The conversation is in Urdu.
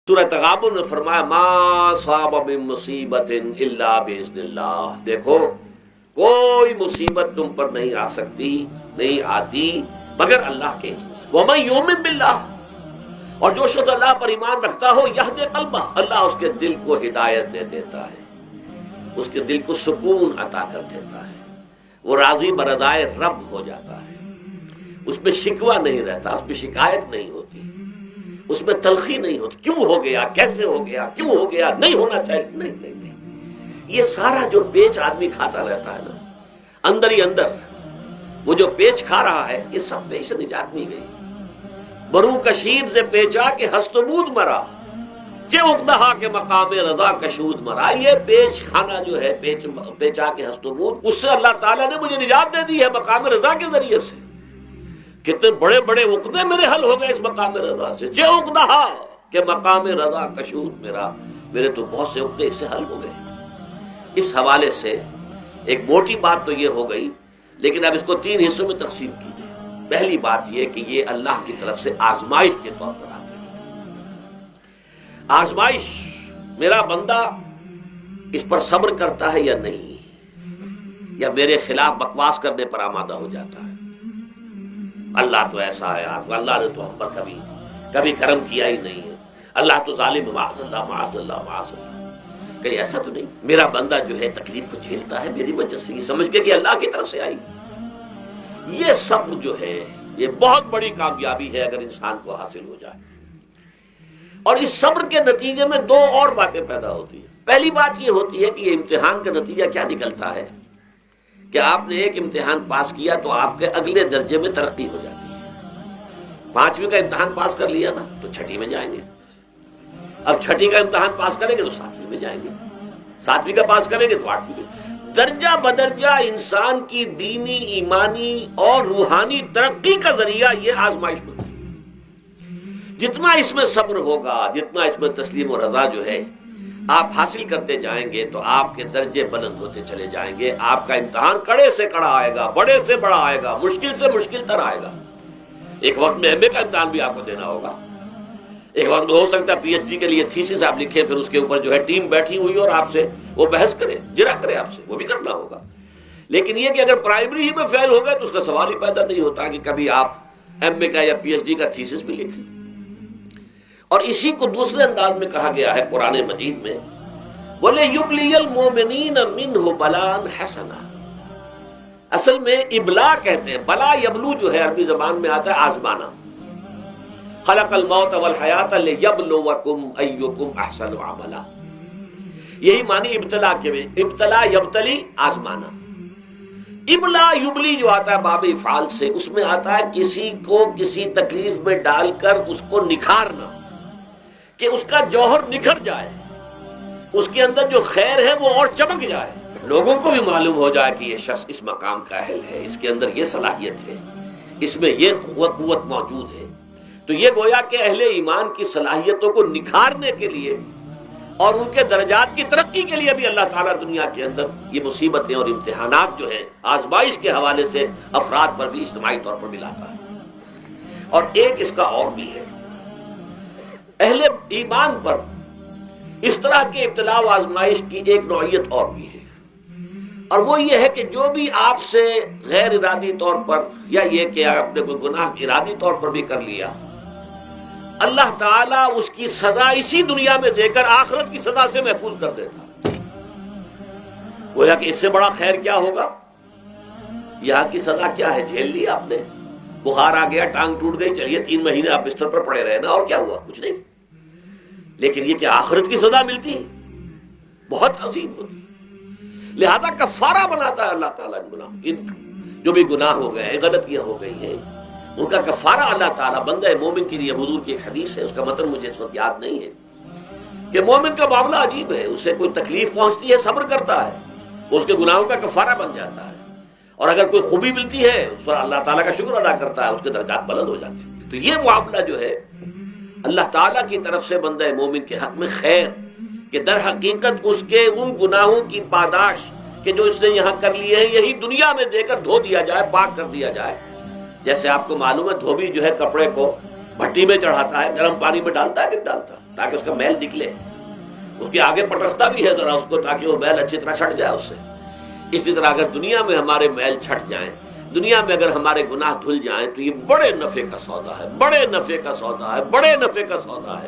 سورہ تغابن نے فرمایا ما صاب من مصیبت الا باذن اللہ، دیکھو کوئی مصیبت تم پر نہیں آ سکتی، نہیں آتی مگر اللہ کے اذن سے۔ ومن یؤمن باللہ، اور جو شخص اللہ پر ایمان رکھتا ہو یہدی قلبہ، اللہ اس کے دل کو ہدایت دے دیتا ہے، اس کے دل کو سکون عطا کر دیتا ہے، وہ راضی برضائے رب ہو جاتا ہے، اس میں شکوہ نہیں رہتا، اس میں شکایت نہیں ہوتی، اس میں تلخی نہیں ہوتی، کیوں ہو گیا، کیسے ہو گیا، کیوں ہو گیا، نہیں ہونا چاہیے، نہیں نہیں نہیں۔ یہ سارا جو پیچ آدمی کھاتا رہتا ہے نا اندر ہی اندر، وہ جو پیچ کھا رہا ہے، یہ سب پیچ سے نجات نہیں گئی۔ برو کشید سے پیچا کہ ہست بود مرا، چے اقدہا کے مقام رضا کشود مرا۔ یہ پیچ کھانا جو ہے، پیچا کے ہست بود، اس سے اللہ تعالیٰ نے مجھے نجات دے دی ہے مقام رضا کے ذریعے سے۔ کتنے بڑے بڑے عقدے میرے حل ہو گئے اس مقام رضا سے، چے اقدہا کہ مقام رضا کشود میرا، میرے تو بہت سے عقدے اس سے حل ہو گئے۔ اس حوالے سے ایک موٹی بات تو یہ ہو گئی، لیکن اب اس کو 3 حصوں میں تقسیم کیجیے۔ پہلی بات یہ کہ یہ اللہ کی طرف سے آزمائش کے طور پر آتی ہے۔ آزمائش، میرا بندہ اس پر صبر کرتا ہے یا نہیں، یا میرے خلاف بکواس کرنے پر آمادہ ہو جاتا ہے۔ اللہ تو ایسا ہے، اللہ نے تو ہم پر کبھی کرم کیا ہی نہیں ہے، اللہ تو ظالم، معاذ اللہ معاذ اللہ معاذ اللہ۔ کہ ایسا تو نہیں، میرا بندہ جو ہے تکلیف کو جھیلتا ہے میری وجہ سے، یہ سمجھ کے کہ اللہ کی طرف سے آئی۔ یہ صبر جو ہے یہ بہت بڑی کامیابی ہے اگر انسان کو حاصل ہو جائے۔ اور اس صبر کے نتیجے میں 2 اور باتیں پیدا ہوتی ہیں۔ پہلی بات یہ ہوتی ہے کہ یہ امتحان کا نتیجہ کیا نکلتا ہے کہ آپ نے ایک امتحان پاس کیا تو آپ کے اگلے درجے میں ترقی ہو جاتی ہے۔ 5ویں کا امتحان پاس کر لیا نا تو 6ٹھی میں جائیں گے، اب 6ٹھی کا امتحان پاس کریں گے تو 7ویں میں جائیں گے، 7ویں کا پاس کریں گے تو 8ویں میں۔ درجہ بدرجہ انسان کی دینی، ایمانی اور روحانی ترقی کا ذریعہ یہ آزمائش ہوتی ہے۔ جتنا اس میں صبر ہوگا، جتنا اس میں تسلیم و رضا جو ہے آپ حاصل کرتے جائیں گے تو آپ کے درجے بلند ہوتے چلے جائیں گے۔ آپ کا امتحان کڑے سے کڑا آئے گا، بڑے سے بڑا آئے گا، مشکل سے مشکل تر آئے گا۔ ایک وقت میں MA کا امتحان بھی آپ کو دینا ہوگا، ایک وقت ہو سکتا ہے PhD کے لیے تھیسس آپ لکھیں، پھر اس کے اوپر جو ہے ٹیم بیٹھی ہوئی اور آپ سے وہ بحث کرے، جرا کرے آپ سے، وہ بھی کرنا ہوگا۔ لیکن یہ کہ اگر پرائمری ہی میں فیل ہو گئے تو اس کا سوال ہی پیدا نہیں ہوتا کہ کبھی آپ MA کا یا PhD کا تھیسس بھی لکھیں۔ اور اسی کو دوسرے انداز میں کہا گیا ہے قرآن مجید میں، وَلِيُبْلِيَ الْمُؤْمِنِينَ مِنْهُ بَلَاءً حَسَنًا۔ اصل میں ابلا کہتے ہیں، بلا یبلو جو ہے عربی زبان میں آتا ہے آزمانا۔ خلق الموت والحیات لیبلوکم ایکم احسن عملا، یہی معنی ابتلا کے میں، ابتلا یبتلی آزمانا۔ ابلا یبلی جو آتا ہے باب افعال سے، اس میں آتا ہے کسی کو کسی تکلیف میں ڈال کر اس کو نکھارنا، کہ اس کا جوہر نکھر جائے، اس کے اندر جو خیر ہے وہ اور چمک جائے، لوگوں کو بھی معلوم ہو جائے کہ یہ شخص اس مقام کا اہل ہے، اس کے اندر یہ صلاحیت ہے، اس میں یہ قوت موجود ہے۔ تو یہ گویا کہ اہل ایمان کی صلاحیتوں کو نکھارنے کے لیے اور ان کے درجات کی ترقی کے لیے بھی اللہ تعالیٰ دنیا کے اندر یہ مصیبتیں اور امتحانات جو ہیں آزمائش کے حوالے سے افراد پر بھی اجتماعی طور پر بھی لاتا ہے۔ اور ایک اس کا اور بھی ہے، اہل ایمان پر اس طرح کے ابتلاء و آزمائش کی ایک نوعیت اور بھی ہے، اور وہ یہ ہے کہ جو بھی آپ سے غیر ارادی طور پر، یا یہ کہ آپ نے کوئی گناہ ارادی طور پر بھی کر لیا، اللہ تعالیٰ اس کی سزا اسی دنیا میں دے کر آخرت کی سزا سے محفوظ کر دیتا۔ گویا کہ اس سے بڑا خیر کیا ہوگا؟ یہاں کی سزا کیا ہے؟ جھیل لی آپ نے، بخار آ گیا، ٹانگ ٹوٹ گئی، چلیے 3 مہینے آپ بستر پر پڑے رہے نا، اور کیا ہوا؟ کچھ نہیں۔ لیکن یہ کہ آخرت کی سزا ملتی ہے، بہت عظیم ہوتی۔ لہذا کفارہ بناتا ہے اللہ تعالیٰ ان جو بھی گناہ ہو گئے ہیں، غلطیاں ہو گئی ہیں، ان کا کفارہ اللہ تعالیٰ بندہ مومن کے لیے، حضور کی ایک حدیث ہے، اس کا متن مجھے اس وقت یاد نہیں ہے، کہ مومن کا معاملہ عجیب ہے، اسے کوئی تکلیف پہنچتی ہے صبر کرتا ہے، وہ اس کے گناہوں کا کفارہ بن جاتا ہے، اور اگر کوئی خوبی ملتی ہے اس پر اللہ تعالیٰ کا شکر ادا کرتا ہے، اس کے درجات بلند ہو جاتے ہیں۔ تو یہ معاملہ جو ہے اللہ تعالیٰ کی طرف سے بندہ مومن کے حق میں خیر، کہ در حقیقت اس کے ان گناہوں کی پاداش کہ جو اس نے یہاں کر لیے ہیں، یہی دنیا میں دے کر دھو دیا جائے، پاک کر دیا جائے۔ جیسے آپ کو معلوم ہے دھوبی جو ہے کپڑے کو بھٹی میں چڑھاتا ہے، گرم پانی میں ڈالتا ہے کہ ڈالتا ہے، تاکہ اس کا میل نکلے. اس کے آگے پٹکتا بھی ہے ذرا اس کو تاکہ وہ میل اچھی طرح چھٹ جائے اس سے. اسی طرح اگر دنیا میں ہمارے میل چھٹ جائیں، دنیا میں اگر ہمارے گناہ دھل جائیں تو یہ بڑے نفع کا سودا ہے، بڑے نفع کا سودا ہے، بڑے نفع کا سودا ہے.